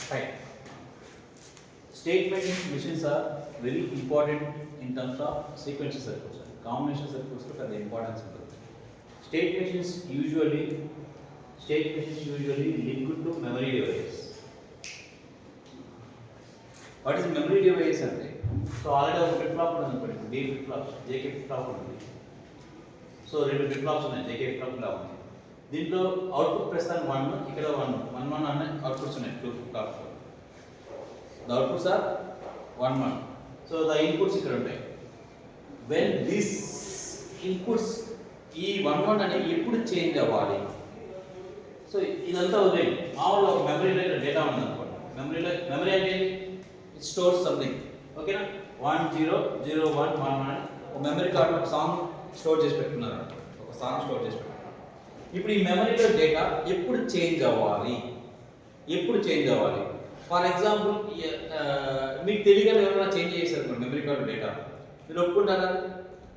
Right. State machines are very important in terms of sequential circuits. Combination circuits are the importance of it. State machines usually linked to memory device. What is memory device? So already flip flop is D flip flop, JK flip flop. So flip flops ఉన్నాయి, JK flip flop లా ఉంది. దీంట్లో output ప్రస్తుతం 1, ఇక్కడ 1 అనే outputs ఉన్నాయి, 2 flip flops. The outputs are 1, 1. So the inputs ఇక్కడ ఉంటాయి. When these inputs ఈ 1, 1 అనేది ఎప్పుడు చేంజ్ అవ్వాలి? సో ఇదంతా వదిలేయండి. మామూలుగా ఒక మెమరీలో డేటా ఉంది అనుకోండి. మెమరీ అంటే ఇట్ స్టోర్స్ సంథింగ్. ఓకేనా? 1 0 0 1 1 1 ఒక మెమరీ కార్డు ఒక సాంగ్ స్టోర్ చేసి పెట్టుకున్నారు. ఒక సాంగ్ స్టోర్ చేసి పెట్టుకున్నారు. ఇప్పుడు ఈ మెమరీలో డేటా ఎప్పుడు చేంజ్ అవ్వాలి? ఫర్ ఎగ్జాంపుల్ మీకు తెలియగానే ఎవరైనా చేంజ్ చేశారు మెమరీ కార్డు డేటా, మీరు ఒప్పుకుంటారా?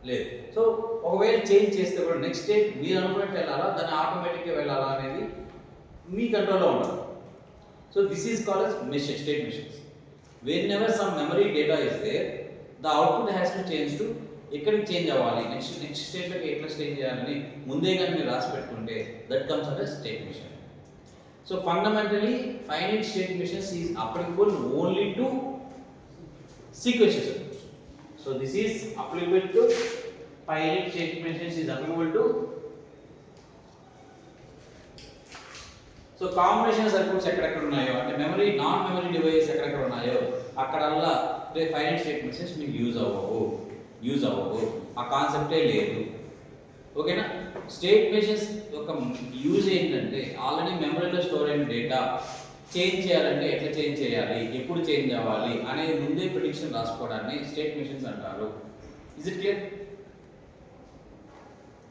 లేదు. సో ఒకవేళ చేంజ్ చేస్తే కూడా నెక్స్ట్ స్టేట్ మీరు అనుకున్నట్టు వెళ్ళాలా, దాన్ని ఆటోమేటిక్గా వెళ్ళాలా అనేది మీ కంట్రోల్లో ఉండాలి. So this is called as machine, state machines. whenever some memory data is there, the output has to change to ఎక్కడికి చేంజ్ అవ్వాలి, నెక్స్ట్ స్టేట్లోకి ఎట్లా చేంజ్ చేయాలని ముందే కానీ మీరు రాసి పెట్టుకుంటే that comes under state machine. So fundamentally finite state machines is applicable only to sequential circuits. So this is applicable to finite state machines is applicable to so combination circuits ఎక్కడెక్కడ ఉన్నాయో, అంటే memory non memory device ఎక్కడెక్కడ ఉన్నాయో అక్కడల్లా finite state machines మీకు use అవ్వవు. ఆ కాన్సెప్టే లేదు. ఓకేనా? స్టేట్ మెషిన్స్ యొక్క యూజ్ ఏంటంటే ఆల్రెడీ మెమరీలో స్టోర్ అయిన డేటా చేంజ్ చేయాలంటే ఎట్లా చేంజ్ చేయాలి, ఎప్పుడు చేంజ్ అవ్వాలి అనేది ముందే ప్రిడిక్షన్ రాసుకోవడాన్ని స్టేట్ మెషిన్స్ అంటారు. Is it clear?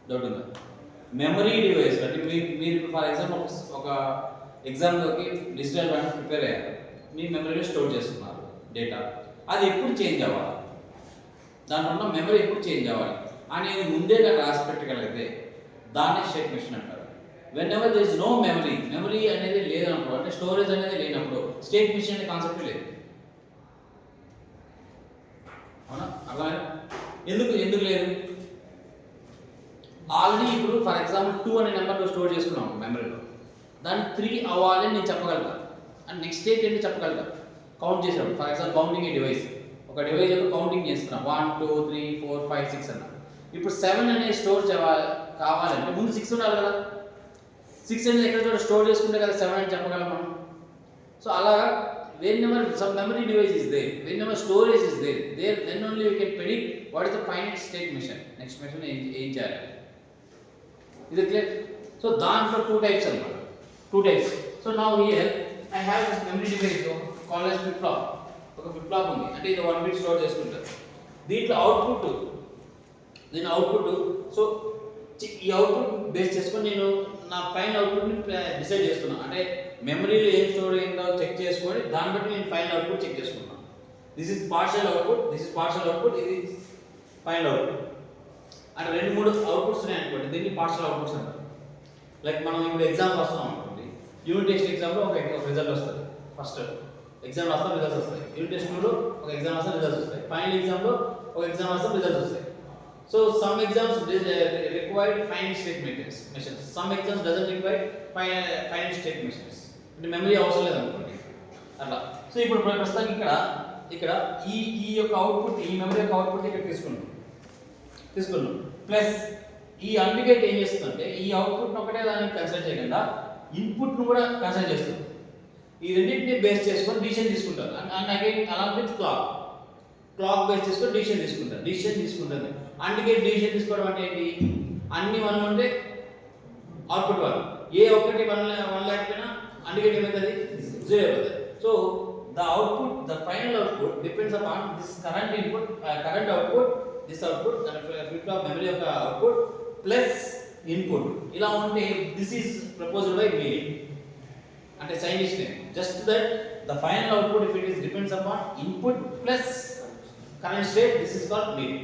డౌట్ ఉందా? మెమరీ డివైస్ అంటే మీరు ఫర్ ఎగ్జాంపుల్ ఒక ఎగ్జామ్లోకి డిజిటల్ వన్ ప్రిపేర్ అయ్యారు, మీ మెమరీలో స్టోర్ చేసుకున్నారు డేటా, అది ఎప్పుడు చేంజ్ అవ్వాలి, దాంట్లో ఉన్న మెమరీ ఎప్పుడు చేంజ్ అవ్వాలి అనేది ముందేగా రాసి పెట్టగలిగితే దాన్ని స్టేట్ మెషిన్ అంటారు. whenever there is no memory అనేది లేనప్పుడు, అంటే స్టోరేజ్ అనేది లేనప్పుడు స్టేట్ మెషిన్ అనే కాన్సెప్ట్ లేదు. అవునా? అలా ఎందుకు లేదు? ఆల్రెడీ ఇప్పుడు ఫర్ ఎగ్జాంపుల్ 2 అనే నెంబర్లో స్టోర్ చేసుకున్నాం మెమరీలో, దాన్ని 3 అవ్వాలి అని నేను చెప్పగలుగుతా, అండ్ నెక్స్ట్ స్టేట్ ఏంటి చెప్పగలుగుతా కౌంట్ చేసాడు. For example counting A device, ఒక డివైస్ యొక్క కౌంటింగ్ చేస్తున్నాం 1 2 3 4 5 6 అన్న. ఇప్పుడు 7 అనేది స్టోర్ కావాలంటే ముందు 6 ఉండాలి కదా. 6 అనేది ఎక్కడ స్టోర్ చేసుకుంటే కదా 7 అని చెప్పగలం మనం. సో అలా whenever some memory device is there, whenever storage is there, then only we can predict what is the finite state machine. Next machine ఏం చేయాలి? Is it clear? So దాంట్లో 2 types అన్నమాట. 2 types. So now here I have this memory device called as flip flop. ఒక flip flop ఉంది, అంటే ఇది 1 bit store చేసుకుంటారు. దీంట్లో అవుట్పుట్ సో ఈ అవుట్పుట్ బేస్ చేసుకొని నేను నా ఫైనల్ అవుట్పుట్ని డిసైడ్ చేస్తున్నాను. అంటే మెమరీలో ఏం స్టోర్ అయిందో చెక్ చేసుకొని దాన్ని బట్టి నేను ఫైనల్ అవుట్పుట్ చెక్ చేసుకున్నాను. దిస్ ఇస్ పార్షియల్ అవుట్పుట్, ఇది ఫైనల్ అవుట్పుట్. అంటే 2-3 అవుట్పుట్స్ ఉన్నాయి అనుకోండి, దీన్ని పార్షియల్ అవుట్పుట్స్ అంటారు. లైక్ మనం ఇప్పుడు ఎగ్జామ్ వస్తున్నాం అనుకోండి, యూనిట్ టెస్ట్ ఎగ్జామ్లో ఒక రిజల్ట్ వస్తుంది. ఫస్ట్ ఎగ్జామ్ రాస్తాం, రిజల్ట్స్ వస్తాయి. యూనిట్ టెస్ట్లో ఒక ఎగ్జామ్ రాస్తాం, రిజల్ట్స్ వస్తాయి. ఫైనల్ ఎగ్జామ్లో ఒక ఎగ్జామ్ రాస్తాం, రిజల్ట్స్ వస్తాయి. So some exams require finite state machines. Some exams doesn't require finite state machines. అంటే మెమరీ అవసరం లేదు అనుకోండి అట్లా. సో ఇప్పుడు ప్రస్తుతానికి ఇక్కడ ఈ యొక్క అవుట్పుట్, ఈ మెమరీ యొక్క అవుట్పుట్ ఇక్కడ తీసుకున్నాం ప్లస్ ఈ అప్లికేట్ ఏం చేస్తుందంటే ఈ అవుట్పుట్ ఒకటే దాన్ని కన్సిడర్ చేయకుండా ఇన్పుట్ను కూడా కన్సిడర్ చేస్తుంది. ఈ రెండింటిని బేస్ చేసుకొని డిసిషన్ తీసుకుంటారు. And again along with clock base చేసుకొని డిసిషన్ తీసుకుంటుంది. అందుకే డిసిషన్ తీసుకోవడం అంటే ఏంటి? అన్ని 1 ఉంటే అవుట్పుట్ 1, ఏ ఒక్కటి 1 లేకపోయినా అందుకే ఏమవుతుంది? 0 అయిపోతుంది. So the final output depends upon this current output, this output, and flip flop memory యొక్క output plus input. ఇలా ఉంటే this is proposed by me అంటే scientist name. Just that the final output if it is depends upon input plus current state, this is called mean.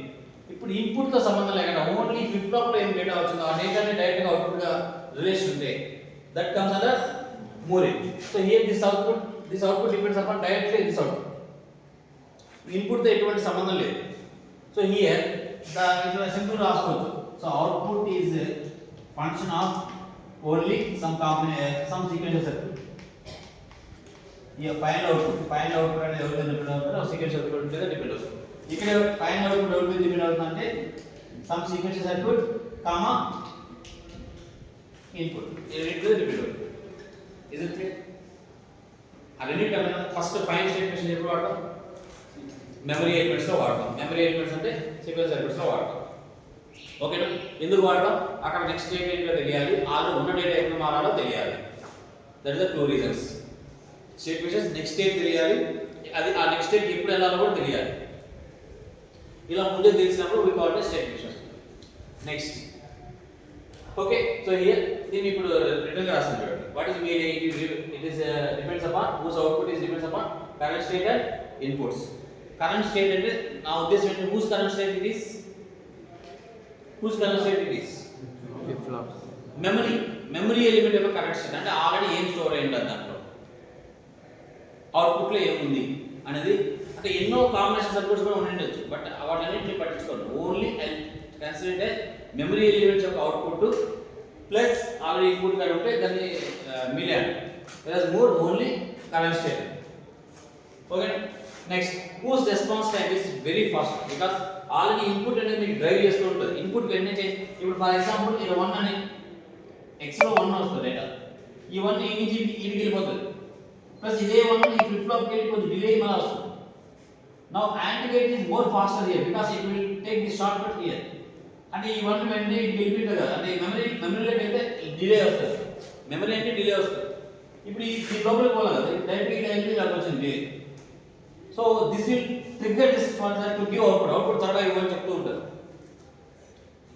ఇప్పుడు input తో సంబంధం లేకుండా only flip flop లో ఏం data వచ్చిందో ఆ డేటాని డైరెక్ట్ గా అవుట్పుట్ గా రిలేషన్ ఉంటే that comes under mooring. So here this output this output depends upon directly this output. Input తో ఎటువంటి సంబంధం లేదు. సో హియర్ ఇట్లా సింపుల్ రాసుకోవచ్చు. So output is function of only some sequential circuit. ఈ ఫైనల్ అవుట్పుట్ అనేది ఎవరి మీద డిపెండ్ అవుతుందో సీక్వెన్షియల్ సర్క్యూట్ మీద డిపెండ్ అవుతుంది. ఇక్కడ ఫైనల్ అవుట్పుట్ ఎవరి మీద డిపెండ్ అవుతుందంటే some sequential circuit comma input ఈ రెండింటి మీద డిపెండ్ అవుతుంది. Is it clear? ఆ రెండింటి ఫస్ట్ ఫైనల్ స్టేట్ మెషిన్ ఎప్పుడు వాడతాం? మెమరీ ఎలిమెంట్స్ లో వాడతాం. మెమరీ ఎలిమెంట్స్ అంటే సీక్వెన్స్ సర్క్యూట్స్ లో వాడతాం. ఓకేనా? ఎందుకు వాడతాం? అక్కడ నెక్స్ట్ స్టేట్ ఏంటో తెలియాలి, ఆల్రెడీ ఉన్న డేటా ఎప్పుడు మారాలో తెలియాలి. That is the two reasons. State machines next state తెలియాలి, అది ఆ నెక్స్ట్ స్టేట్ ఎప్పుడు వెళ్ళాలో కూడా తెలియాలి. ఇలా ముందే తెలిసినప్పుడు we call it state machines. Next okay, so here దీన్ని ఇప్పుడు రిటర్న్ గా రాస్తాను చూడండి. What is meaning? It is depends upon whose output is depends upon current state and inputs. Current state అంటే నా ఉద్దేశం ఏంటి? Whose current state it is? Whose current state it is? Memory element యొక్క current state అంటే already ఏం store అయి ఉంటుంది దాంట్లో, అవుట్పుట్ లో ఏముంది అనేది. అంటే ఎన్నో కాంబినేషన్ సర్క్యూట్స్ కూడా ఉండొచ్చు, బట్ వాటన్నిటిని పట్టించుకోండి. Only I consider memory elements యొక్క అవుట్పుట్ ప్లస్ ఆల్రెడీ ఇన్పుట్ కానీ ఉంటే దాన్ని million Moore only current state. Okay, next whose response time is very fast because already input అనేది మీకు డ్రైవ్ చేస్తూ ఉంటుంది. ఇన్పుట్ వెంటనే ఇప్పుడు ఫర్ ఎగ్జాంపుల్ ఇది 1 అని x లో 1 వస్తుంది డేటా, ఈ 1 ఈ నుంచి ఇడికి వెళ్ళిపోతుంది, ప్లస్ ఇదే 1 ఈ ఫ్లిప్ ఫ్లాప్ కి కొంచెం డిలే మళ్ళీ వస్తుంది. Now AND gate is more faster here because it will take the shortcut here. అంటే ఈ 1 వెంటనే ఇడికి వెళ్ళిపోతుంది కదా, అంటే మెమరీలోకి వెళ్తే డిలే వస్తుంది. మెమరీ అంటే డిలే వస్తుంది. ఇప్పుడు ఈ లోపలికి పోవాలి కదా, డైరెక్ట్గా ఇలా వెళ్ళి ఇలా వచ్చింది. So this will trigger this for that to give output త్వరగా ఇవ్వని చెప్తూ ఉంటారు.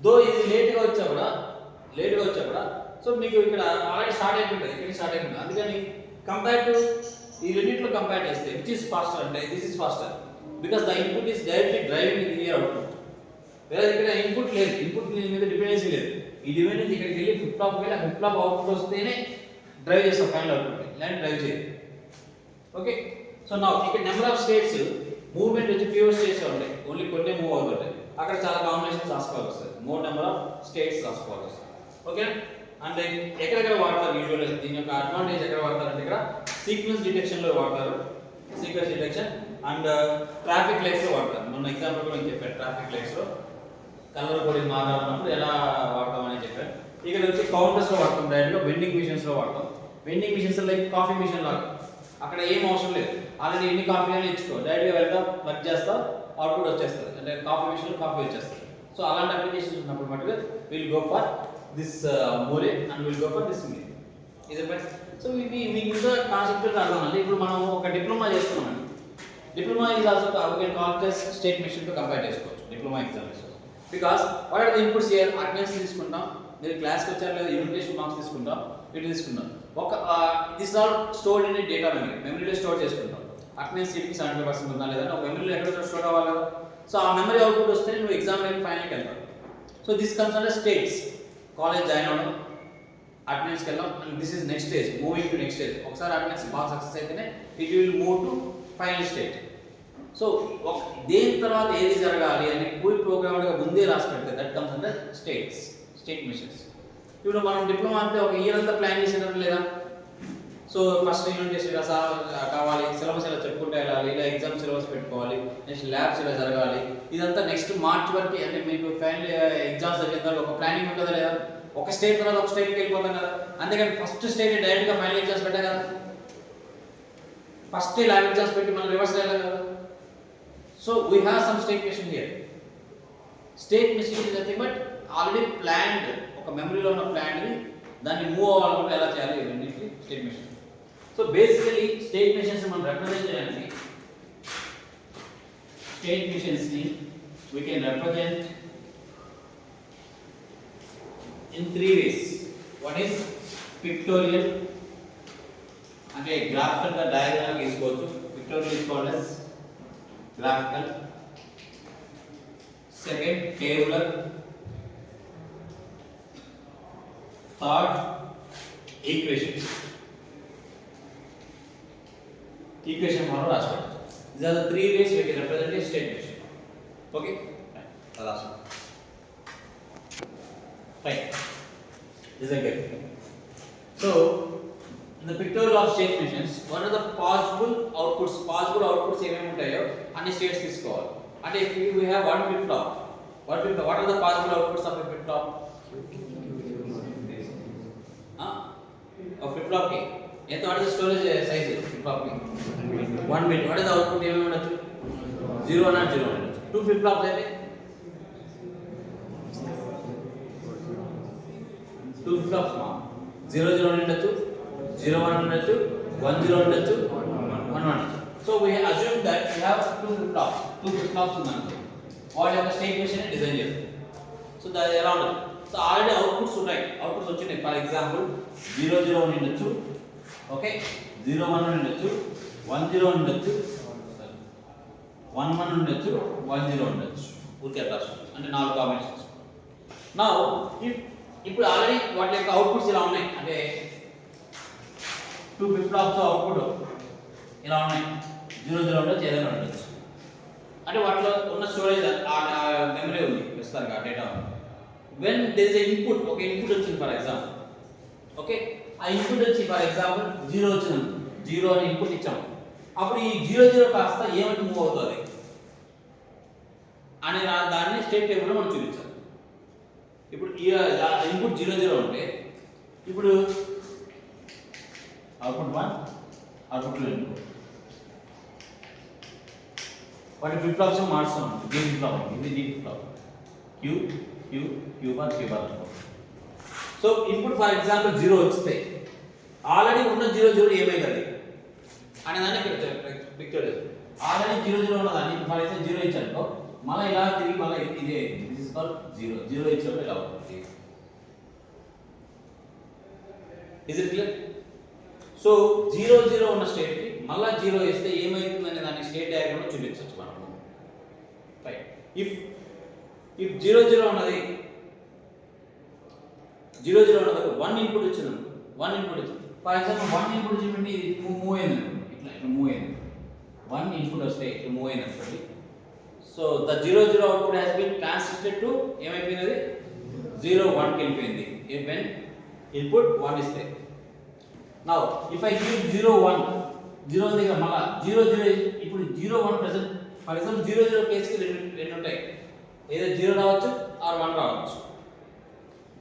దో ఇది లేట్గా వచ్చా కూడా సో మీకు ఇక్కడ ఆల్రెడీ స్టార్ట్ అయిపోతుంది, ఇక్కడ స్టార్ట్ అయిపోతుంది. అందుకని కంపేర్ టు ఈ రెండింటిలో కంపేర్ చేస్తే విచ్ ఇస్ ఫాస్టర్ అంటే this is faster because the input is directly driving the here output. వేరే ఇక్కడ ఇన్పుట్ లేదు, ఇన్పుట్ మీద డిపెండెన్సీ లేదు. ఈ డిపెండెన్సీ ఇక్కడికి వెళ్ళి ఫ్లిప్ ఫ్లాప్కి వెళ్ళి ఆ ఫ్లిప్ ఫ్లాప్ అవుట్పుట్ వస్తేనే డ్రైవ్ చేస్తాం ఫైనల్ అవుట్పుట్, ఇలాంటి డ్రైవ్ చేయదు. ఓకే, సో నా ఇక్కడ నెంబర్ ఆఫ్ స్టేట్స్ మూవ్మెంట్ వచ్చి ఫ్యూర్ స్టేట్స్ ఉంటాయి, ఓన్లీ కొన్ని మూవ్ అవుతుంటాయి. అక్కడ చాలా కాంబినేషన్స్ రాసుకోవాలి వస్తుంది, మోర్ నెంబర్ ఆఫ్ స్టేట్స్ రాసుకోవాలి వస్తుంది. ఓకే, అంటే ఎక్కడెక్కడ వాడతారు యూజువల్గా దీని యొక్క అడ్వాంటేజ్ ఎక్కడ వాడతారంటే ఇక్కడ సీక్వెన్స్ డిటెక్షన్ లో వాడతారు, sequence detection and traffic lights లో వాడతారు. మొన్న ఎగ్జాంపుల్ కూడా నేను చెప్పాను, ట్రాఫిక్ లైట్స్ లో కలర్ కోడింగ్ మారాలన్నప్పుడు ఎలా వాడతామని చెప్పాను. ఇక్కడ వచ్చి కౌంటర్స్ లో వాడతాం, డైరెక్ట్ గా వెండింగ్ మిషన్స్ లో వాడతాం. Vending machines like coffee machine లాగా, అక్కడ ఏం అవసరం లేదు, ఆల్రెడీ ఎన్ని కాఫీ అని ఇచ్చుకో, డైరెక్ట్గా వెళ్తాం, వర్క్ చేస్తాం, అవుట్పుట్ వచ్చేస్తుంది, అంటే కాఫీ మిషన్ కాఫీ వచ్చేస్తుంది. సో అలాంటి అప్లికేషన్స్ ఉన్నప్పుడు మటుకు will go for this Moore and will go for this me. ఇది సో ఇవి మీకు ఇంకా కాన్సెప్ట్ అర్థం. ఇప్పుడు మనం ఒక డిప్లొమా చేస్తున్నాం, diploma is also we can call it state machine తో కంపేర్ చేసుకోవచ్చు diploma examination. Because what are the inputs here? Attendance తీసుకుంటాం, మీరు క్లాస్కి వచ్చారు లేదా యూనిట్ టెస్ట్ మార్క్స్ తీసుకుంటాం, ఇటు తీసుకుంటాం. ఒక this all stored in data మెమరీలో స్టోర్ చేసుకుంటాం. అటెండెన్స్ సీట్కి 70% ఉందా లేదా ఒక మెమరీలో ఎక్కడ స్టోర్ అవ్వాలి కదా. సో ఆ మెమరీ అవుట్పుట్ వస్తే నువ్వు ఎగ్జామ్ ఫైనల్కి వెళ్తావు. So this comes under states. College join అవ్వడం, అటెండెన్స్కి వెళ్ళాం, and this is next stage, moving to next stage. ఒకసారి అటెండెన్స్ బాగా సక్సెస్ అయితేనే it will move to final stage. So దేని తర్వాత ఏది జరగాలి అని ఫుల్ ప్రోగ్రామ్గా ముందే రాసి పెడితే that comes under state machines. ఇప్పుడు మనం డిప్లొమా అంటే ఒక ఇయర్ అంతా ప్లాన్ చేసేటట్టు లేదా? సో ఫస్ట్ యూనిట్ టెస్ట్ ఇలా కావాలి, సిలబస్ ఇలా చెప్పుకుంటే వెళ్ళాలి, ఇలా ఎగ్జామ్ సిలబస్ పెట్టుకోవాలి, నెక్స్ట్ ల్యాబ్స్ ఇలా జరగాలి, ఇదంతా నెక్స్ట్ మార్చ్ వరకు, అంటే మీకు ఫైనల్ ఎగ్జామ్స్ జరిగిన తర్వాత ఒక ప్లానింగ్ ఉంటుందా లేదా? ఒక స్టేట్ తర్వాత ఒక స్టేట్కి వెళ్ళిపోతాం కదా, అంతేకాని ఫస్ట్ స్టేట్ డైరెక్ట్గా ఫైనల్ ఎగ్జామ్స్ పెట్టాం కదా, ఫస్ట్ ల్యాబ్ ఎగ్జామ్స్ పెట్టి మనం రివర్స్ వెళ్ళాం కదా. So we have some state machine here. State machine is nothing but already planned, ఒక మెమరీలో ఉన్న ప్లాన్డ్ని దాన్ని మూవ్ అవ్వాలనుకుంటే ఎలా చేయాలి, ఇవన్నీ state machine. So basically state machines మనం రిప్రజెంట్ చేయడానికి, స్టేట్ మెషిన్స్ని we can represent in 3 ways. One is pictorial, అంటే గ్రాఫికల్ గా డయాగ్రామ్ గీసుకోవచ్చు. pictorial is called as graphical. Second, tabular. Third, equation. Equation form రాసి పెట్టచ్చు. These are the three ways we can represent a state machine. Okay, last one. Fine. This is again. So in the pictorial of state machines, what are the possible outputs? Possible outputs ఏమేమి ఉంటాయో అన్ని states తీసుకోవాలి. అంటే if we have one flip flop, what are the possible outputs of a flip flop? A flip flop ki ఎంత what is storage size flip flop కి 1 bit. What is the output ఏమేమి ఉండొచ్చు? 0 not 0 ఉండొచ్చు. 2 flip flops అయితే 2 flip flops మా 0 0 ఉండొచ్చు, 0 1 ఉండొచ్చు, 1 0 ఉండొచ్చు, 1 1 ఉండొచ్చు. So we assume that we have 2 flip flops. 2 flip flops ఉన్నాను. వాటి యొక్క స్టేట్ మెషిన్ డిజైన్ చేస్తాం. సో దట్ ఎలా ఉంటుంది? సో ఆల్రెడీ అవుట్పుట్స్ ఉన్నాయి. అవుట్పుట్స్ వచ్చినాయి. ఫర్ ఎగ్జాంపుల్ 0 0 ఉండొచ్చు, ఓకే, 0 1 ఉండొచ్చు, 1 0 ఉండొచ్చు, 1 1 ఉండొచ్చు, 1 0 ఉండొచ్చు. ఊరికే అట్లా అంటే 4 కాంబినేషన్స్. నా ఇప్పుడు ఆల్రెడీ వాటి యొక్క అవుట్పుట్స్ ఇలా ఉన్నాయి. అంటే 2 ఫ్లిప్ ఫ్లాప్స్ అవుట్పుట్ ఇలా ఉన్నాయి. 0 0 ఉండొచ్చు, ఏదైనా ఉండొచ్చు. అంటే వాటిలో ఉన్న స్టోరేజ్ మెమరీ ఉంది ప్రస్తుతానికి, ఆ డేటా ఉంది. When there is a input, ఒక ఇన్పుట్ వచ్చింది ఫర్ ఎగ్జాంపుల్, ఓకే, ఆ ఇన్పుట్ వచ్చి ఫర్ ఎగ్జాంపుల్ 0 వచ్చింది, 0 అని ఇన్పుట్ ఇచ్చాము. అప్పుడు ఈ 0 0 కాస్త ఏమంటే మూవ్ అవుతుంది అనే దాన్ని స్టేట్ టేబుల్లో మనం చూపించాలి. ఇప్పుడు ఈ ఇన్పుట్ 0 0 ఉంటే ఇప్పుడు అవుట్పుట్ 1, అవుట్పుట్ 2 ఇన్పుట్ వాటి ఫ్లిప్ ఫ్లాప్స్ మార్చుతాం. డి ఫ్లిప్ ఫ్లాప్, ఇది D flip flop, Q Q Q bar Q bar. So input for example 0 వస్తే ఆల్రెడీ ఉన్న 0 0 ఏమైంది అనే దాన్ని పిక్చర్ చేస్తాం. ఆల్రెడీ 0 0 ఉన్నదాన్ని ఫర్ ఎగ్జాంపుల్ 0 ఇచ్చానుకో, మళ్ళీ ఇలా తిరిగి మళ్ళీ ఇదే దిస్ ఇస్ కాల్డ్ 0 0 ఇచ్చినప్పుడు ఇలా అవుతుంది. Is it clear? సో 0 0 ఉన్న స్టేట్ కి మళ్ళీ 0 ఇస్తే ఏమైతుందనే దాన్ని స్టేట్ డయాగ్రామ్ లో చూపించవచ్చు మనము. రైట్. ఇఫ్ 0 0 ఉన్నది 0 0 ఉన్నది 1 ఇన్పుట్ వచ్చింది, 1 ఇన్పుట్ వచ్చింది ఫర్ ఎగ్జాంపుల్ 1 ఇన్పుట్ వచ్చింది మూవ్ అయింది, ఇట్లా మూవ్ అయింది. 1 ఇన్పుట్ వస్తే ఇట్లా మూవ్ అయింది అనుకోండి. So the 0 0 output has been transmitted to ఏమైపోయినది 0 1 కి వెళ్ళిపోయింది. వెన్ ఇన్పుట్ 1 ఇస్తే నౌ ఇఫ్ ఐ గివ్ 0 1 0 దగ్గర మళ్ళా 0 0 ఇప్పుడు 0 1 ప్రెజెంట్ ఫర్ ఎగ్జాంపుల్ 0 0 కేసుకి రెండు ఉంటాయి, ఏదో 0 రావచ్చు ఆర్ 1 రావచ్చు.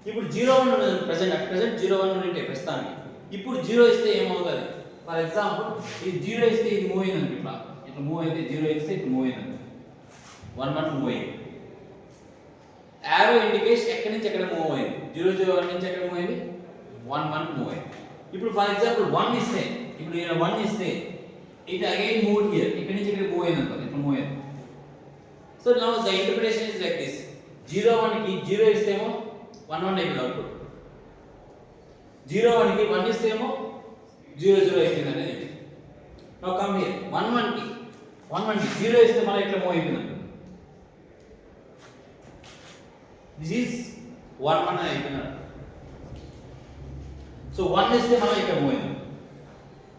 ఇప్పుడు 0 1 ఉన్నది ప్రెజెంట్ 0 1 ఉంటే ప్రస్తుతానికి. ఇప్పుడు 0 ఇస్తే ఏమవుతుంది? ఫర్ ఎగ్జాంపుల్ ఈ 0 ఇస్తే ఇది మూవ్ అయింది, ఇట్లా ఇట్లా మూవ్ అయితే 0 ఇస్తే ఇట్లా మూవ్ అయింది, 1 1 మూవ్ అయింది. యారో ఇండికేట్స్ ఎక్కడి నుంచి ఎక్కడ మూవ్ అయింది. 0 0 1 నుంచి ఎక్కడ మూవ్ అయింది, 1 1 మూవ్ అయింది. ఇప్పుడు ఫర్ ఎగ్జాంపుల్ 1 ఇస్తే, ఇప్పుడు ఇక్కడ 1 ఇస్తే ఇట్ అగైన్ మూవ్ హియర్, ఇక్కడి నుంచి ఇక్కడ మూవ్ అయింది అనుకో, ఇట్లా మూవ్ అయింది. So now the interpretation is like this. 0 1 కి 0 ఇస్తేమో 1 1 అయిపోయింది అవుట్పుట్, 0 1 కి 1 ఇస్తేమో 0 0 అయిపోయింది అనేది. నౌ కమ్ హియర్ 1 1 కి 0 ఇస్తే మళ్ళీ ఇట్లా మూవ్ అయిపోయింది. దిస్ ఈజ్ 1 1 అయిపోయింది. సో 1 ఇస్తే మళ్ళీ ఇక్కడ మూవ్ అయింది.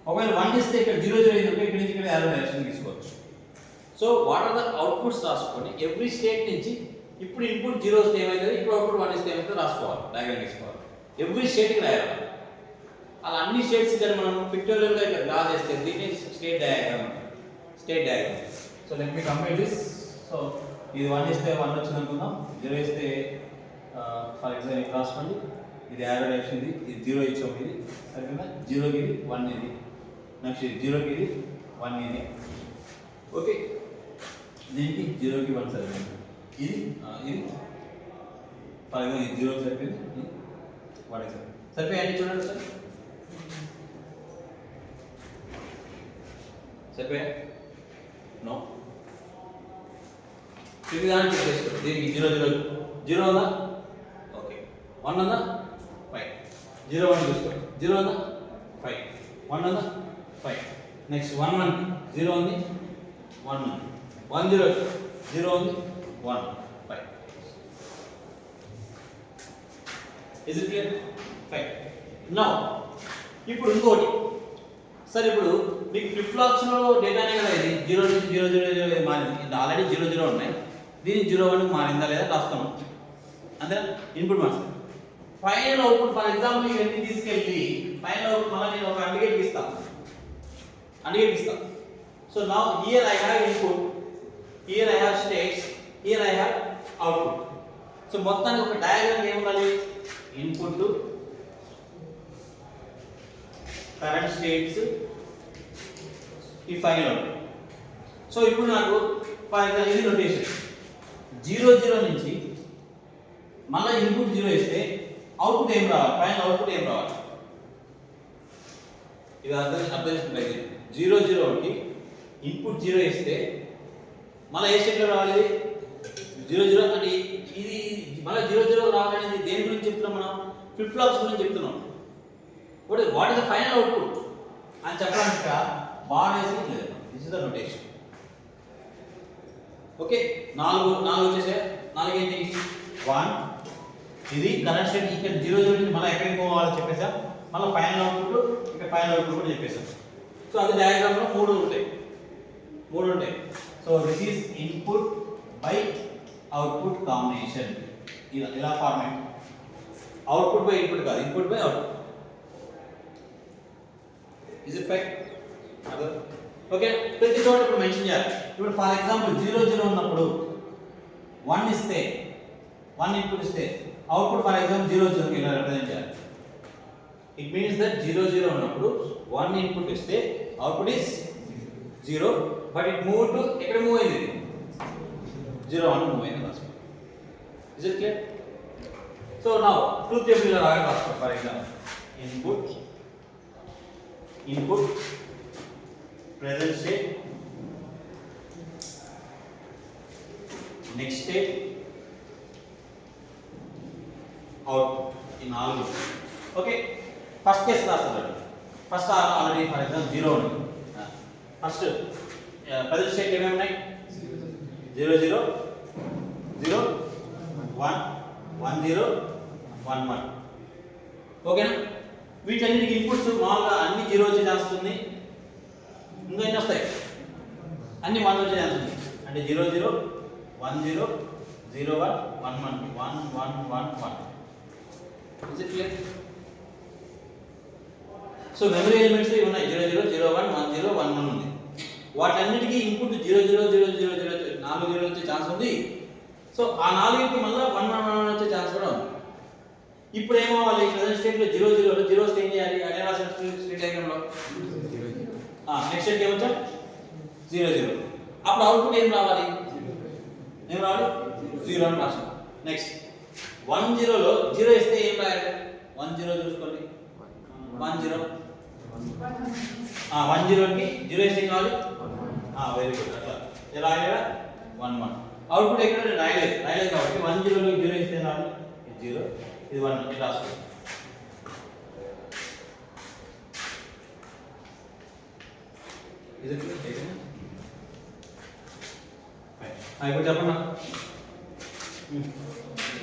ఒకవేళ 1 ఇస్తే ఇక్కడ 0 0 అయింది, ఇక్కడ నుంచి ఇక్కడ యారో డైరెక్షన్ తీసుకోవచ్చు. So what are the outputs రాసుకొని ఎవ్రీ స్టేట్ నుంచి ఇప్పుడు ఇన్పుట్ 0 వస్తే ఏమైతుంది, ఇప్పుడు అవుట్పుట్ 1 ఇస్తే ఏమైతే రాసుకోవాలి, డయాగ్రామ్ తీసుకోవాలి. ఎవ్రీ స్టేట్కి రాయాలి. అలా అన్ని స్టేట్స్ ఇక్కడ మనం పిక్టోరియల్గా ఇక్కడ డ్రా చేస్తే దీన్ని స్టేట్ డయాగ్రామ్ అంటారు. State diagram. So let me complete this. So ఇది 1 ఇస్తే 1 వచ్చింది అనుకుందాం, 0 ఇస్తే ఫర్ ఎగ్జాంపుల్ ఇక్కడ రాసుకోండి, ఇది యారో డైరెక్షన్, ఇది 0 ఇచ్చాము, ఇది సరిగ్గా 0కి ఇది 1 ఇది, నెక్స్ట్ ఇది 0కి ఇది 1 ఇది, ఓకే, దీనికి 0కి 1 సరిపోయింది, ఇది ఫర్ ఎగ్జాంపుల్ ఇది 0 సరిపోయింది, ఇది 1 సరిపోయి అన్ని చూడండి సార్, సరిపోయా? నో. ఇది దాన్ని చెక్ చేసుకోండి. దీనికి 0 0 0 ఉందా, ఓకే, 1 ఉందా, 5, 0 1 చూసుకోండి, 0 ఉందా, 5, 1 ఉందా, 5, నెక్స్ట్ 1 1 0 ఉంది, 1 ఉంది, 1 0 0 ఉంది, 1 5. Is it clear? 5. Now ఇప్పుడు ఇంకోటి సరే ఇప్పుడు మీకు ఫ్లిప్ ఫ్లాప్స్ లో డేటానే కదా ఇది 0 నుంచి 0 మారింది, ఆల్రెడీ 0 ఉన్నాయి, దీని 0 మారిందా లేదా రాస్తున్నాం అంతే. Input marks final output for example ఇవన్నీ తీసుకెళ్ళి ఫైనల్ అవుట్పుట్ మళ్ళీ నేను ఒక అండికేట్ ఇస్తాను. So now here I have input, here I have states, here I have output. So మొత్తానికి ఒక డయాగ్రామ్ ఏముండాలి, ఇన్పుట్, కరెంట్ స్టేట్స్, ఈ ఫైనల్ అవుట్పుట్. సో ఇప్పుడు నాకు ఫర్ ఎగ్జాంపుల్ ఇది నోటేషన్ 0 నుంచి మళ్ళీ ఇన్పుట్ 0 ఇస్తే అవుట్పుట్ ఏం రావాలి, ఫైనల్ అవుట్పుట్ ఏం రావాలి, ఇది అర్థం చేసుకుంటే 0 కి ఇన్పుట్ 0 ఇస్తే మళ్ళీ ఏ స్టేట్లో రావాలి, 0 అంటే ఇది మళ్ళీ 0 రావాలనేది దేని గురించి చెప్తున్నాం, మనం ఫ్లిప్ ఫ్లాప్స్ గురించి చెప్తున్నాం. What is the final output అని చెప్పడానికి బాగా వేసి లేదు. This is the notation. Okay, 4 వచ్చేసే 4 ఏంటి 1, ఇది కరెంట్ స్టేట్ ఇక్కడ 0 నుంచి మళ్ళీ ఎక్కడికి పోవాలో చెప్పేసా, మళ్ళీ ఫైనల్ అవుట్పుట్ ఇక్కడ ఫైనల్ అవుట్పుట్ కూడా చెప్పేసాం. సో అది డయాగ్రామ్ లో 3 ఉంటాయి. So this is input by output combination, ఇలా ఫార్మాట్. అవుట్పుట్ బై ఇన్పుట్ కాదు, input by output. Is it fine? Okay, ప్రతి చోట ఇప్పుడు మెన్షన్ చేయాలి. ఇప్పుడు ఫర్ ఎగ్జాంపుల్ 0 ఉన్నప్పుడు 1 ఇస్తే 1 ఇన్పుట్ ఇస్తే అవుట్పుట్ ఫర్ ఎగ్జాంపుల్ 0 ఇలా రిప్రజెంట్ చేయాలి. ఇట్ మీన్స్ దట్ 0 ఉన్నప్పుడు 1 ఇన్పుట్ ఇస్తే output is 0, but it move to ఎక్కడ మూవ్ అయింది, 0 మూవ్ అయింది last. Is it clear? So now truth table ఇలా రాసుకో. For example input present state, next state, output in all. Okay, first case రాస్తాను. First already for example 0 ఉంది. First present state ఏమేమి ఉన్నాయి, 0 0 0 1 1 0 1 1. ఓకేనా? వీటన్నిటికి ఇన్పుట్స్ మామూలుగా అన్ని 0 వచ్చే ఛాన్స్ ఉంది, ఇంకా ఎన్ని వస్తాయి, అన్ని 1 వచ్చే ఛాన్స్ ఉంది. అంటే 0 0 1 0 0 1 1 1 1 1 1 1. Is it clear? So memory elements ఇవి ఉన్నాయి, 0 0 0 1 1 0 1 1 ఉంది. వాటన్నిటికీ ఇన్పుట్ 0 0 0 0 0 4 0 వచ్చే ఛాన్స్ ఉంది. సో ఆ 4కి మళ్ళీ 1 1 1 వచ్చే ఛాన్స్ కూడా ఉంది. ఇప్పుడు ఏమవ్వాలి, ప్రెజెంట్ స్టేట్ లో 0 0 వస్తే ఏం చేయాలి, అదే రాసిన స్టేట్ డయాగ్రామ్ లో నెక్స్ట్ స్టేట్ ఏమొచ్చా 0 0. అప్పుడు అవుట్పుట్ ఏం రావాలి, 0 అని రాసాం. నెక్స్ట్ 1 0 లో 0 ఇస్తే ఏం రాయాలి, 1 0 చూసుకోండి, 1 0 1 0 కి 0 ఇస్తే ఏం కావాలి, వెరీ గుడ్, అట్లా రాయలేదా 1 1. అవుట్పుట్ ఎక్కడ రాయలేదు కాబట్టి 1 0 లో 0 ఇస్తే రావాలి, 0 ఇది 1 ఇట్లా రాసుకోండి. ఇప్పుడు చెప్పండి,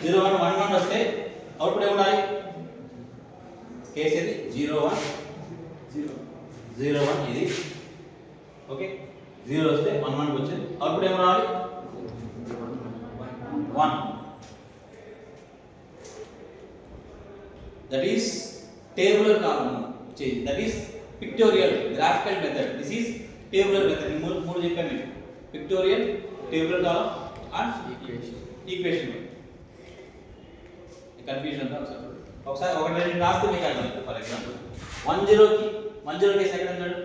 0 1 1 1 వస్తే అవుట్పుట్ ఏముండాలి, కేసు ఇది 0 1 0 1 ఇది. ఓకే, 0 వస్తే 1 1 వచ్చింది, అవుట్పుట్ ఏమి రావాలి 1. That is tabular column change, that is pictorial graphical method. This is tabular method. మూడు చెప్పాను మీకు, pictorial, tabular column and equation. Confusion అంతా ఒకసారి ఒకటి రెండు రాస్తే మీకు అర్థం. ఫర్ ఎగ్జాంపుల్ 1 0 కి 1 0 కి సెకండ్ అన్నాడు,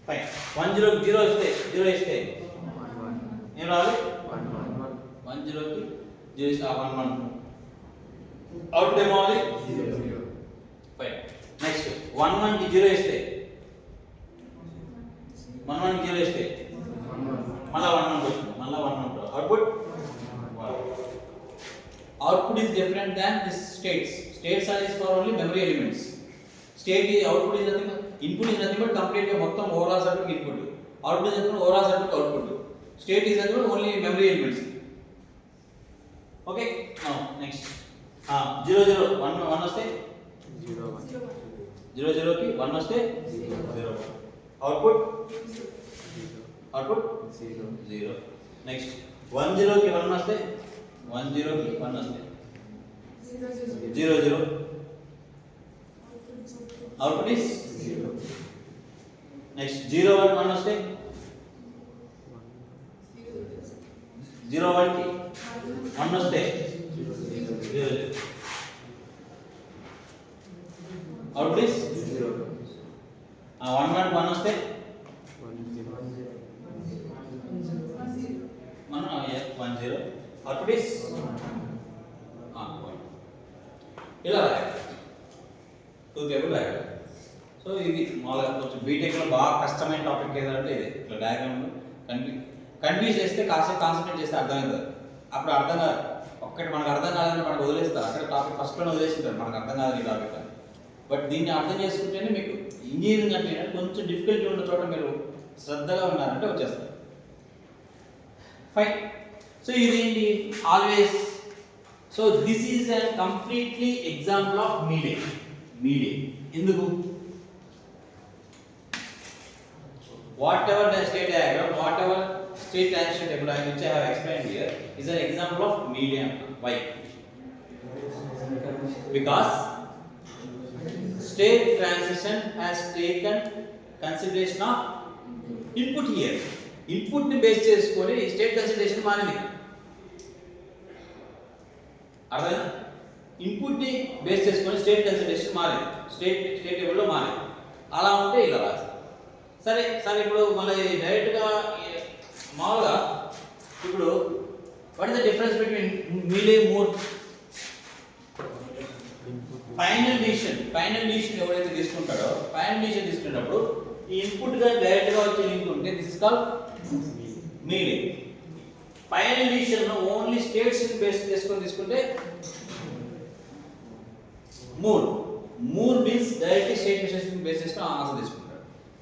ఫైన్. 1 0 కి 0 ఇస్తే ఏం రావాలి, 1 0 కి 0 ఇస్తే 1 1. అవుట్పుట్ ఏమవ్వాలి 0. ఫైన్. నెక్స్ట్ 1 1 కి 0 ఇస్తే 1 1 కి 0 ఇస్తే మళ్ళా 1 1 వస్తుంది, మళ్ళా 1 1. Output is different than this states. States are is for only memory elements. State is output is nothing, input is nothing but complete మొత్తం overall circuit input. Output is nothing overall circuit output. State is nothing but only memory elements. Okay, now next 0 0 1 1 వస్తే 0 1 0 0 కి 1 వస్తే 0. Output 0. Next 1 0 కి 1 వస్తే 1 0 కి 1 వస్తే 0 0. Output is 0. Next 0 1 1 వస్తే 0 1 కి 1 వస్తే 0 0. Output is 0. 1 1 1 వస్తే 1 0. Output is 1. ఇలా రాయాలి. 2 టేబుల్ రాయాలి. సో ఇది మామూలుగా కొంచెం బీటెక్లో బాగా కష్టమైన టాపిక్ ఏదంటే ఇది ఇట్లా డయాగ్రామ్ కన్ఫ్యూజ్ చేస్తే కాసేపు కాన్సన్ట్రేట్ చేస్తే అర్థమవుతుంది. అప్పుడు అర్థం కాదు, ఒక్కటి మనకు అర్థం కాదని మనకు వదిలేస్తారు. అక్కడ టాపిక్ ఫస్ట్లోనే వదిలేస్తుంటారు మనకు అర్థం కాదు ఈ టాపిక్ అని. బట్ దీన్ని అర్థం చేసుకుంటేనే మీకు ఇంజనీరింగ్ అంటే కొంచెం డిఫికల్టీ ఉన్న చోట మీరు శ్రద్ధగా ఉన్నారంటే వచ్చేస్తారు. ఫైన్. సో ఇదేంటి always. So this is a completely example of Mealy. ఎందుకు? whatever the state diagram, whatever state transition table which I have explained here is an example of medium. Why? Because state transition has taken consideration of input here. Input ni base cheskoni state consideration మారింది. అర్థమైందా? Input ని base చేసుకొని state consideration మారింది. State table లో మారింది. అలా ఉంటే ఇలా రాస్తారు. సరే ఇప్పుడు మళ్ళీ డైరెక్ట్గా మామూలుగా ఇప్పుడు what is the difference between Mealy Moore? Final decision ఎవరైతే తీసుకుంటాడో ఫైనల్ డిసిషన్ తీసుకునేటప్పుడు ఈ ఇన్పుట్ గా డైరెక్ట్ గా వచ్చే లింక్ ఉంటే this is called Mealy. Final decision only states ని బేస్ చేసుకొని తీసుకుంటే Moore means direct state machines base చేసుకొని ఆన్సర్ తీసుకుంటాడు.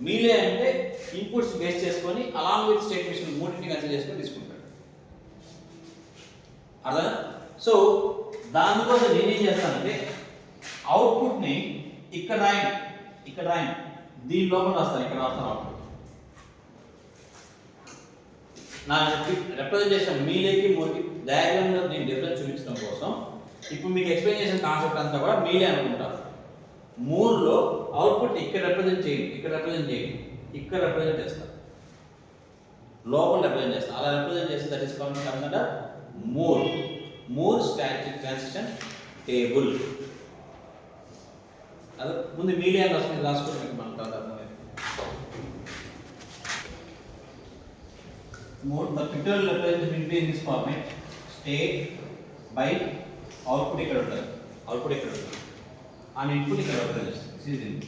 మీలే అంటే ఇన్పుట్స్ బేస్ చేసుకొని అలాంగ్ విత్ స్టేట్ మెషిన్ మూడింటిని కన్సిడర్ చేసుకొని తీసుకుంటాడు. అర్థం? సో దానికోసం నేనేం చేస్తానంటే అవుట్పుట్ ని ఇక్కడ రాయండి, దీని లోపల రాస్తాను, ఇక్కడ రాస్తాను అవుట్పుట్. నా రిప్రజెంటేషన్ మీలేకి మూర్కి డయాగ్రామ్ లో నేను డిఫరెన్స్ చూపించడం కోసం ఇప్పుడు మీకు ఎక్స్ప్లెయిన్ చేసిన కాన్సెప్ట్ అంతా కూడా మీలే అనుకుంటారు. మూర్లో అవుట్పుట్ ఇక్కడ రిప్రజెంట్ చేయండి, ఇక్కడ రిప్రజెంట్ చేస్తారు, లోపల రిప్రజెంట్ చేస్తారు. అలా రిప్రజెంట్ చేస్తే that is called under Moore static transition table. అది ముందు మీడియా రాసుకుంటే మీకు మనకు తర్వాత అర్థమైంది. the pictorial representation will be in this format. State by output ఇక్కడ ఉంటుంది, and input ఇక్కడ ఉంటుంది. This is it.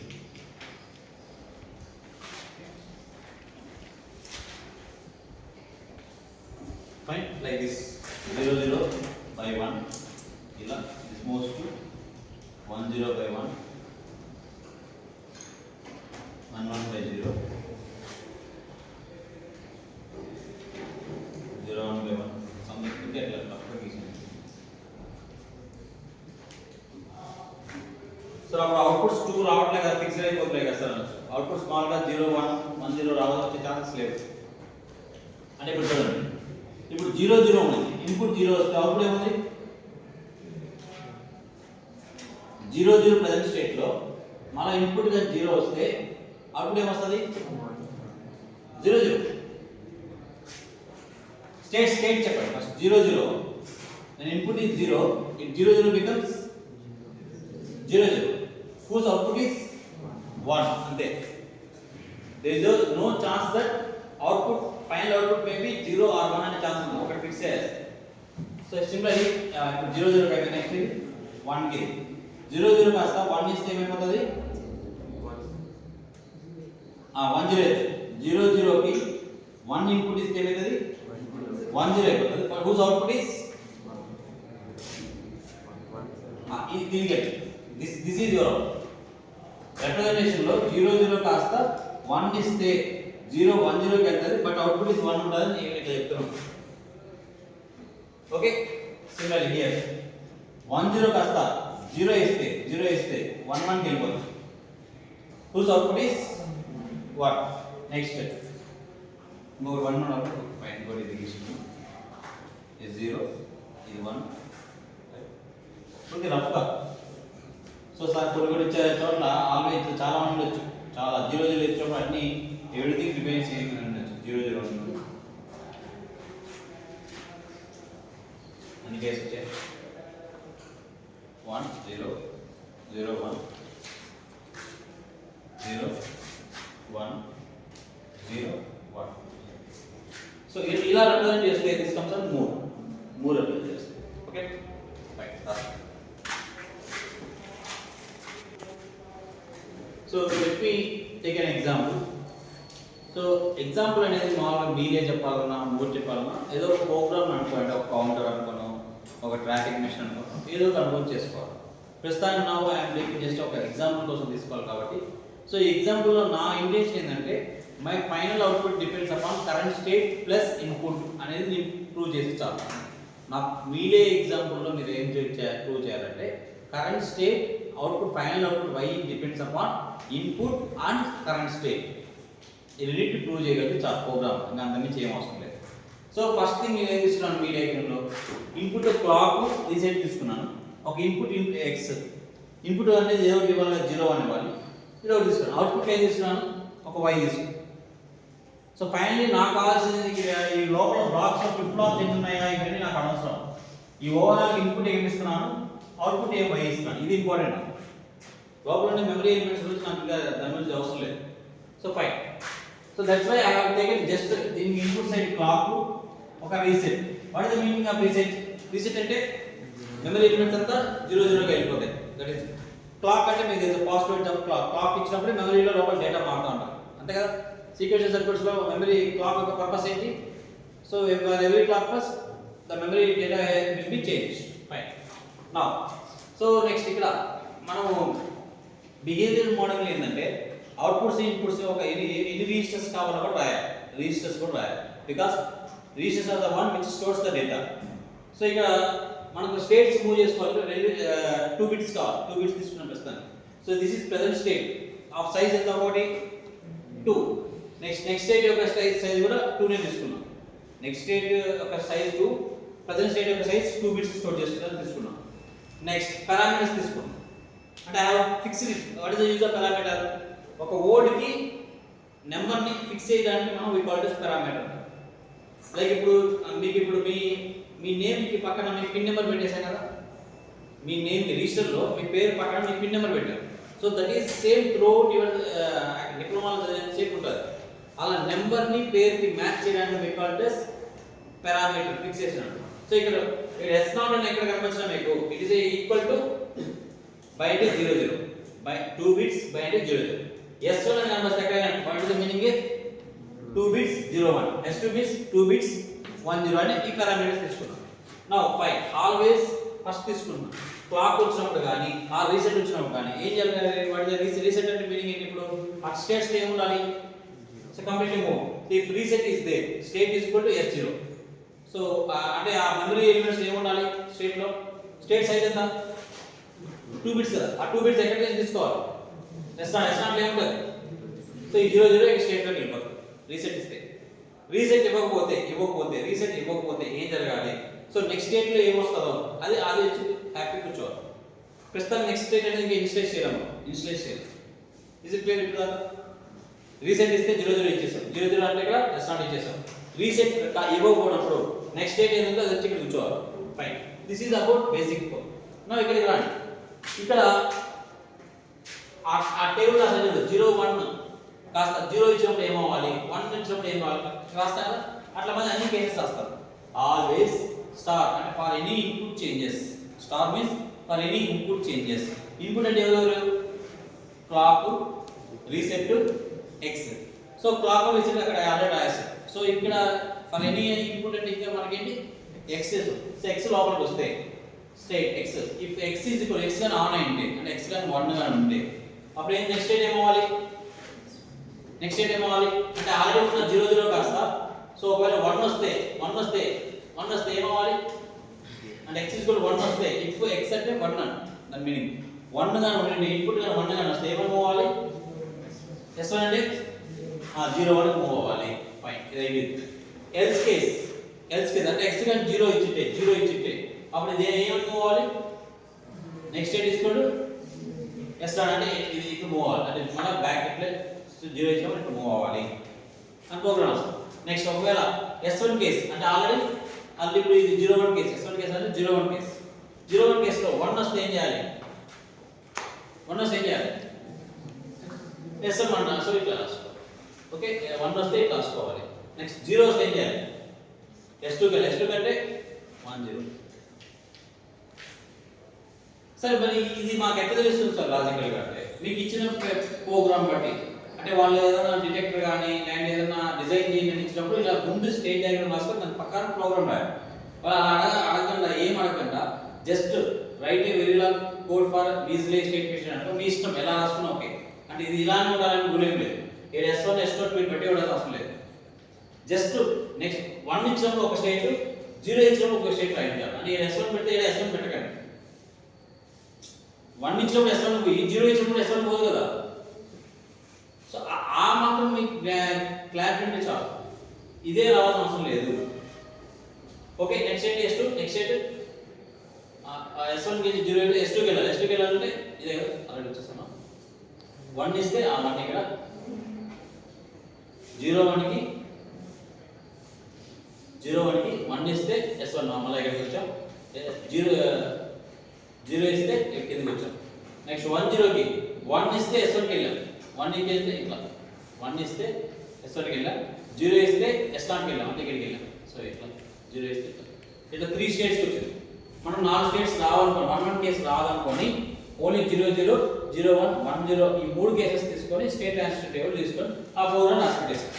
Fine, like this 0 0 by 1 ఇలా this moves to 1 0 by 1 1 1 by 0 0 1 by 1 something like that. So అప్పుడు అవుట్పుట్స్ 2 రావట్లే కదా, fixed అయిపోతున్నాయి కదా సార్. అవుట్పుట్ స్మాల్ గా 0 1 1 0 రావడం వచ్చే ఛాన్సెస్ లేవు. అంటే ఇప్పుడు చూడండి, ఇప్పుడు 0 0 ఉంది, ఇన్పుట్ 0 వస్తే అవుట్పుట్ ఏముంది 0 0 ప్రెజెంట్ స్టేట్ లో. మళ్ళీ ఇన్పుట్ గా 0 వస్తే అవుట్పుట్ ఏమొస్తుంది 0 0. స్టేట్ చెప్పండి first. 0 0 then input is 0, it 0 0 becomes 0 0. whose output is 1. ante there is no chance that final output may be 0 or 1 ane chance undi, okati fix cheyali. So similarly 0 0 kaise next 1 ki 0 0 kasta 1 iste em ayipotadi 1 0 అయితే 0 0 కి 1 input iste em ayitadi 1 0 అయిపోతుంది. but whose output is this is your representation లో 0 0 కాస్త 1 ఇస్తే 0 1 0 కి వెళ్తది, but output is 1 ఉంటదని నేను ఇక్కడ చెప్తున్నాను. ఓకే, సిమిలర్లీ హియర్ 1 0 కాస్త 0 ఇస్తే 1 1 కి వెళ్ళిపోతుంది. whose output is what? Next ఇంకొక 1 ఉన్నప్పుడు ఫైన్ ఇంకోటి ఇది తీసుకున్నాం ఇది 0 ఇది 1 ఓకే రఫ్గా. సో సార్ కొన్ని కూడా ఇచ్చే చోట్ల ఆల్వేస్ చాలా మంది ఉండొచ్చు, చాలా 0 0 ఇచ్చినప్పుడు అన్ని ఎవ్రీథింగ్ రిమైన్స్ సేమ్ ఉండొచ్చు 0 0 ఉండదు అన్ని కేసు వచ్చాయి 1 0 0 1 0 1 0 1. సో ఇలా రిప్రజెంట్ చేస్తే దిస్ కమ్స్ ఆన్ 3 రిప్రజెంట్ చేస్తే. Okay right. So let me take an example. So example అనేది మామూలుగా మీరే చెప్పాలన్నా మూడు చెప్పాలన్నా ఏదో ఒక ప్రోగ్రామ్ అనుకోండి, ఒక కౌంటర్ అనుకోను, ఒక ట్రాఫిక్ మిషన్ అనుకోను, ఏదో ఒక అనుభవం చేసుకోవాలి. ప్రస్తుతానికి నా ఐఎమ్ టేకింగ్ జస్ట్ ఒక ఎగ్జాంపుల్ కోసం తీసుకోవాలి కాబట్టి. సో ఈ ఎగ్జాంపుల్లో నా ఇంటెన్షన్ ఏంటంటే my final output depends upon current state plus input అనేది నేను ప్రూవ్ చేసి చాలు. నా మీడియా ఎగ్జాంపుల్లో మీరు ఏం ప్రూవ్ చేయాలంటే current state output final output y depends upon input and current state. ఈ రెండింటి ప్రూవ్ చేయగలిగితే చాలా ప్రోగ్రామ్, ఇంకా అంతమించి ఏం అవసరం లేదు. సో ఫస్ట్ థింగ్ నేను ఏం తీసుకున్నాను మీడియా ఎగ్జాంపుల్లో ఇన్పుట్ క్లాక్ రీసెట్ తీసుకున్నాను. ఒక ఇన్పుట్ ఎక్స్ ఇన్పుట్ అనేది ఏదో ఇవ్వాలి 0 అని ఇవ్వాలి, ఇది ఒకటి తీసుకున్నాను. అవుట్పుట్ ఏం తీసుకున్నాను ఒక వై తీసుకున్నాను. సో ఫైనల్లీ నాకు కావాల్సింది ఈ లోపల బ్లాక్స్ ఫ్లిప్ ఫ్లాప్స్ ఎన్ని ఉన్నాయా ఇవన్నీ నాకు అనవసరం. ఈ ఓవరాల్ ఇన్పుట్ ఏమి ఇస్తున్నాను, అవుట్పుట్ ఏం వై ఇస్తున్నాను, ఇది ఇంపార్టెంట్. లోపల ఉండే మెమరీ ఎలిమెంట్స్ గురించి నాకు ఇంకా దాని గురించి అవసరం లేదు. So fine. So that's why I have taken just దీనికి ఇన్పుట్ సైడ్ క్లాక్ ఒక reset. What is the meaning of reset? Reset అంటే మెమరీ ఎలిమెంట్స్ అంతా 0 0 గా వెళ్ళిపోతాయి. దట్ ఈస్ క్లాక్ అంటే మీకు తెలుసు positive edge of clock. Clock ఇచ్చినప్పుడు మెమరీలో లోపల డేటా మారుతూ ఉంటారు అంతే కదా. సీక్వెన్షియల్ సర్క్యూట్స్లో మెమరీ క్లాక్ యొక్క పర్పస్ ఏంటి? So every clock plus the memory data will be change. Fine. Now so next ఇక్కడ మనము బిహేవియర్ మోడల్ ఏంటంటే అవుట్పుట్స్ ఇన్పుట్స్ ఒక ఎన్ని రిజిస్టర్స్ కావాలో కూడా రాయాలి, రిజిస్టర్స్ కూడా రాయాలి. Because registers are the one which stores the data. So ఇక్కడ మనకు స్టేట్స్ మూవ్ చేసుకోవాలి. 2 బిట్స్ కావాలి, 2 బిట్స్ తీసుకున్నాం ప్రస్తుతానికి. So this is present state of size ఎంత ఒకటి 2. నెక్స్ట్ స్టేట్ యొక్క సైజ్ కూడా 2 నే తీసుకున్నాం. నెక్స్ట్ స్టేట్ యొక్క సైజ్ 2, ప్రెజెంట్ స్టేట్ యొక్క సైజ్ 2 బిట్స్ స్టోర్ చేసుకున్నాం తీసుకున్నాం. నెక్స్ట్ పారామీటర్స్ తీసుకున్నాం. అంటే I have fixed it. What is the use of parameter? ఒక వర్డ్ కి నెంబర్ ని ఫిక్స్ చేయడానికి మనం we call it parameter. Like ఇప్పుడు మీకు ఇప్పుడు మీ నేమ్ కి పక్కన మీ పిన్ నెంబర్ పెట్టేసాం కదా. మీ నేమ్ కి రిజిస్టర్ లో మీ పేరు పక్కన మీ పిన్ నెంబర్ పెట్టారు. So that is same throughout your డిప్లొమాలో సేమ్ ఉంటుంది. అలా నెంబర్ ని పేరు కి మ్యాచ్ చేయడానికి we call it parameter fixation. So ఇక్కడ S0 అని ఎక్కడ కనిపించినా మీకు it is equal to by అంటే 0 0 బై 2 బిట్స్ బై అంటే 0 0. S1 అని కనిపిస్తే ఎక్కడ what is the meaning is 2 bits 0 1. S2 bits 2 bits 1 0 అని ఈ పారామీటర్స్ తీసుకున్నాం. Now fine. ఆల్వేస్ ఫస్ట్ తీసుకున్నాం క్లాక్ వచ్చినప్పుడు కానీ ఆ రీసెట్ వచ్చినప్పుడు కానీ ఏం చేయాలి? వాట్ ఇస్ ద రీసెట్ అంటే మీనింగ్ ఏంటి? ఇప్పుడు ఆ స్టేట్స్ ఏం ఉండాలి? So completely move. If reset is there state is equal to S0. So అంటే ఆ మెమరీ ఎలిమెంట్స్ ఏం ఉండాలి స్టేట్ లో? స్టేట్ సైజ్ ఎంత? 2 బిట్స్ కదా. ఆ 2 బిట్స్ ఎక్కడ నుంచి తీసుకోవాలి? S0 ఏముంటుంది? సో ఈ 0 0 ఈ స్టేట్ లోకి వెళ్ళిపోతుంది రీసెట్ ఇస్తే. రీసెట్ ఇవ్వకపోతే రీసెట్ ఇవ్వకపోతే ఏం జరగాలి? సో నెక్స్ట్ స్టేట్ లో ఏం వస్తుందో అది వచ్చి హ్యాపీ కూర్చోవాలి. ప్రస్తుతం నెక్స్ట్ స్టేట్ అనేది ఇన్స్టేట్ చేయాలి. Is it clear? ఇప్పుడు రీసెట్ ఇస్తే 0 0 ఇచ్చేసాం. 0 0 అంటే ఇక్కడ S0 ఇచ్చేసాం. రీసెట్ ఇవ్వకపోయినప్పుడు నెక్స్ట్ స్టేట్ ఏదంటే అది వచ్చి ఇక్కడ కూర్చోవాలి. Fine. This is about basic code. నా ఇక్కడికి రండి. ఇక్కడ ఆ టేబుల్ అసలు 0 1 కాస్త 0 ఇచ్చినప్పుడు ఏమవ్వాలి, 1 ఇచ్చినప్పుడు ఏం కావాలి రాస్తా కదా. అట్లా మంది అన్ని కేసెస్ రాస్తారు. ఆల్వేస్ స్టార్ అంటే for any input changes. Star means for any input changes. Input అంటే ఎవరు? Clock, reset, X. So clock reset అక్కడ ఆల్రెడీ రాయాలి. సో ఇక్కడ ఫర్ ఎనీ ఇన్పుట్ అంటే ఇంకా మనకేంటి ఎక్స్. సో ఎక్స్ లోపలికి వస్తే state X. If X is equal X గాని ఆన్ అయింటే అంటే ఎక్స్ గాని 1 గాని ఉంటే అప్పుడు ఏం నెక్స్ట్ స్టేట్ ఏమవ్వాలి? నెక్స్ట్ స్టేట్ ఏమవ్వాలి అంటే ఆల్రెడీ ఉన్న 0 0 కాస్త సో ఒకవేళ 1 వస్తే ఏమవ్వాలి అంటే x ఈజ్ ఈక్వల్ 1 వస్తే ఇఫ్ x అంటే 1 దాని మీనింగ్ 1 గాని ఉండండి ఇన్పుట్ గాని 1 గాని వస్తే ఏమవ్వాలి? S1 అంటే 0 వరకు మూవ్ అవ్వాలి. ఫైన్, ఇది అయిపోయింది. ఎల్స్ కేస్ అంటే x కానీ 0 ఇచ్చితే అప్పుడు ఇది ఏమని మూవ్ అవ్వాలి? నెక్స్ట్ స్టేట్ తీసుకోండి. S1 అంటే ఇది ఇక్కడ మూవ్ అవ్వాలి, అంటే మళ్ళీ బ్యాక్ ఇట్లా 0 ఇచ్చినప్పుడు ఇక్కడ మూవ్ అవ్వాలి అని ప్రోగ్రామ్ వస్తుంది. నెక్స్ట్ ఒకవేళ S1 కేస్ అంటే ఆల్రెడీ ఇప్పుడు ఇది 01 కేస్, S1 కేస్ అంటే 01 కేసులో 1 వస్తే ఏం చేయాలి? S1 1 సో ఇట్లా రాసుకోవాలి. ఓకే, 1 వస్తే ఇట్లా రాసుకోవాలి. నెక్స్ట్ 0 వస్తే ఏం చేయాలి? S2 కంటే 1 0. సరే, మరి ఇది మాకు ఎట్లా తెలుస్తుంది సార్ లాజికల్గా? అంటే మీకు ఇచ్చిన ప్రోగ్రామ్ బట్టి, అంటే వాళ్ళు ఏదైనా డిటెక్టర్ కానీ అండ్ ఏదైనా డిజైన్ చేయండి ఇచ్చినప్పుడు ఇలా ముందు స్టేట్ డయాగ్రామ్ రాసుకొని దాని పక్కన ప్రోగ్రామ్ రాయాలి. వాళ్ళు అడగకుండా just right a very long code for easily state machine అంటే మీ ఇష్టం ఎలా రాసుకున్నా ఓకే. అంటే ఇది ఇలానే ఉండాలని రూల్ ఏం లేదు. ఇక్కడ S1 S2 మీరు బట్టి కూడా అవసరం లేదు. జస్ట్ నెక్స్ట్ 1 ఇచ్చినప్పుడు ఒక స్టేట్, 0 ఇచ్చినప్పుడు ఒక స్టేట్ రాయండి. అంటే S1 పెడితే S1 పెట్టకండి. 1 ఇచ్చినప్పుడు S1 పోయి 0 ఇచ్చినప్పుడు S1 పోదు కదా. సో ఆ మాత్రం మీకు క్లారిటీ ఉంటే చాలు, ఇదే రావాల్సిన అవసరం లేదు. Okay, next state S2, next state S1 కి 0 అయితే S2 కి వెళ్ళాలంటే ఇదే కదా ఆల్రెడీ వచ్చేస్తాను. 1 ఇస్తే ఆ 1 ఇక్కడ 01 కి 1 ఇస్తే S1 మళ్ళీ ఇక్కడికి వచ్చాం. 0 ఇస్తే కిందకి వచ్చాం. నెక్స్ట్ 1 0 కి 1 ఇస్తే S1 కి వెళ్ళాం. 1 కి వెళ్తే ఇట్లా 1 ఇస్తే S1 కి వెళ్ళాం. 0 ఇస్తే S1 కి వెళ్ళాం, అంటే ఇక్కడికి వెళ్ళాం. సో ఇట్లా 0 ఇస్తే ఇట్లా 3 స్టేట్స్కి వచ్చింది. మనం 4 స్టేట్స్ రావాలనుకోండి, 1 కేసు రావాలనుకోని ఓన్లీ 0 0 0 1 1 0 ఈ 3 కేసెస్ తీసుకొని స్టేట్ ట్రాన్సిషన్ టేబుల్ తీసుకొని ఆ ప్రోగ్రామ్ రాసి పెట్టేస్తాం.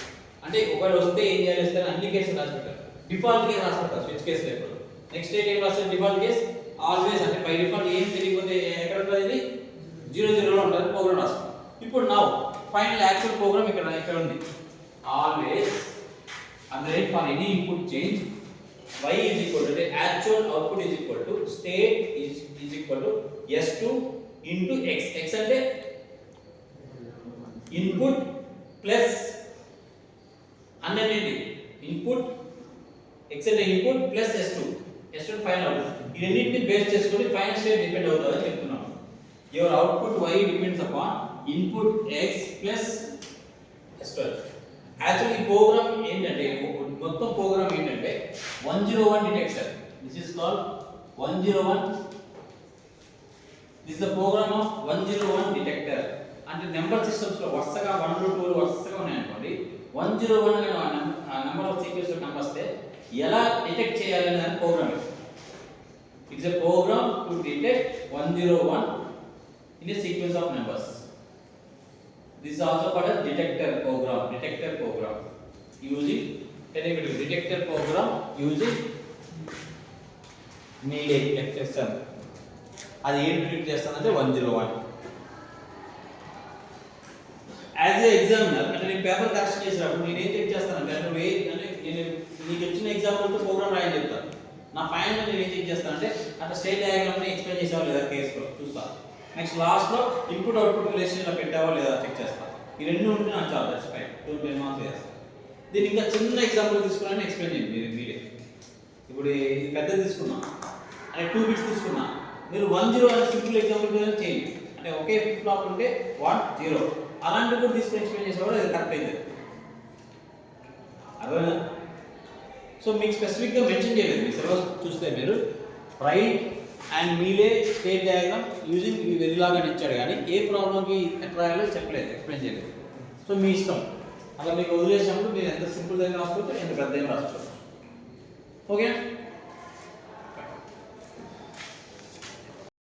అంటే ఒకవేళ వస్తే ఏం చేయాలి ఇస్తే అన్ని కేసులు రాసి పెట్టారు. డిఫాల్ట్ కేసు రాసి పెట్టారు స్విచ్ కేసు లేకుండా. నెక్స్ట్ స్టేట్ ఏం రాస్తారు? డిఫాల్ట్ కేసు ఆల్వేస్, అంటే బై డిఫాల్ట్ ఏం తెలియకపోతే ఎక్కడ ఉంటుంది? ఇది 0 0 లో ఉంటుంది ప్రోగ్రామ్ రాస్తాం. ఇప్పుడు నౌ ఫైనల్ యాక్చువల్ ప్రోగ్రామ్ ఇక్కడ ఉంది. Always and for any input change y is equal to the actual output is equal to state is equal to S2 into x. X అంటే ఇన్పుట్ ప్లస్ అన్నది input, x అంటే input plus S2 final output. ఈ రెండింటిని base చేసుకొని final state depend అవుతుందని చెప్తున్నాం. Your output y depends upon input x plus S2. Actually ఈ program ఏంటంటే, మొత్తం ప్రోగ్రామ్ ఏంటంటే 101 detector. This is called 101. This is the program of 101 detector. అంటే నెంబర్ సిస్టమ్స్ లో వరుసగా 1 2 వరుసగా ఉన్నాయనుకోండి, 101 అనే number of sequence of numbers ఎలా డిటెక్ట్ చేయాలనే దాని program. It's a program to detect 101 in a sequence of numbers. This is also called as detector program. Using detector program using Mealy FSM. అది ఏం ప్రింట్ చేస్తానంటే 101. As a examiner అంటే నేను paper correction చేసినప్పుడు నేను ఏం చెక్ చేస్తానంటే, అంటే నేను నీకు వచ్చిన ఎగ్జాంపుల్తో ప్రోగ్రామ్ రాయని చెప్తాను. నా ఫైనల్ నేను ఏం చెక్ చేస్తానంటే అంటే స్టేట్ డయాగ్రామ్ని ఎక్స్ప్లెయిన్ చేసావా లేదా కేసులో చూస్తాను. నెక్స్ట్ లాస్ట్లో ఇన్పుట్ అవుట్పుట్ రిలేషన్ ఇలా పెట్టావా లేదా చెక్ చేస్తాను. ఈ రెండు ఉంటే నాకు చాలా సాటిస్ఫైడ్. 2 మార్క్స్ చేస్తాను. దీన్ని ఇంకా చిన్న ఎగ్జాంపుల్ తీసుకున్నాను, ఎక్స్ప్లెయిన్ చేయండి మీరే. ఇప్పుడు ఇది పెద్దది తీసుకున్నా, అంటే 2 బిట్స్ తీసుకున్నా, మీరు 1 0 అనే సింపుల్ ఎగ్జాంపుల్ చేయండి. అంటే ఒకే ఫ్లిప్ ఫ్లాప్ ఉంటే 1 0 అలాంటివి కూడా తీసుకుని ఎక్స్ప్లెయిన్ చేసేవాడు అది కరెక్ట్ అయింది. అర్థమైందా? సో మీకు స్పెసిఫిక్గా మెన్షన్ చేయలేదు. మీ సిలబస్ చూస్తే మీరు write and Mealy state diagram using Verilog అని ఇచ్చాడు, కానీ ఏ ప్రాబ్లంకి ఎట్లా రాయాలో చెప్పలేదు, ఎక్స్ప్లెయిన్ చేయలేదు. సో మీ ఇష్టం. అలా మీకు వదిలేసినప్పుడు మీరు ఎంత సింపుల్ దగ్గర రాసుకోవచ్చు, ఎంత పెద్ద రాసుకోవచ్చు. ఓకే.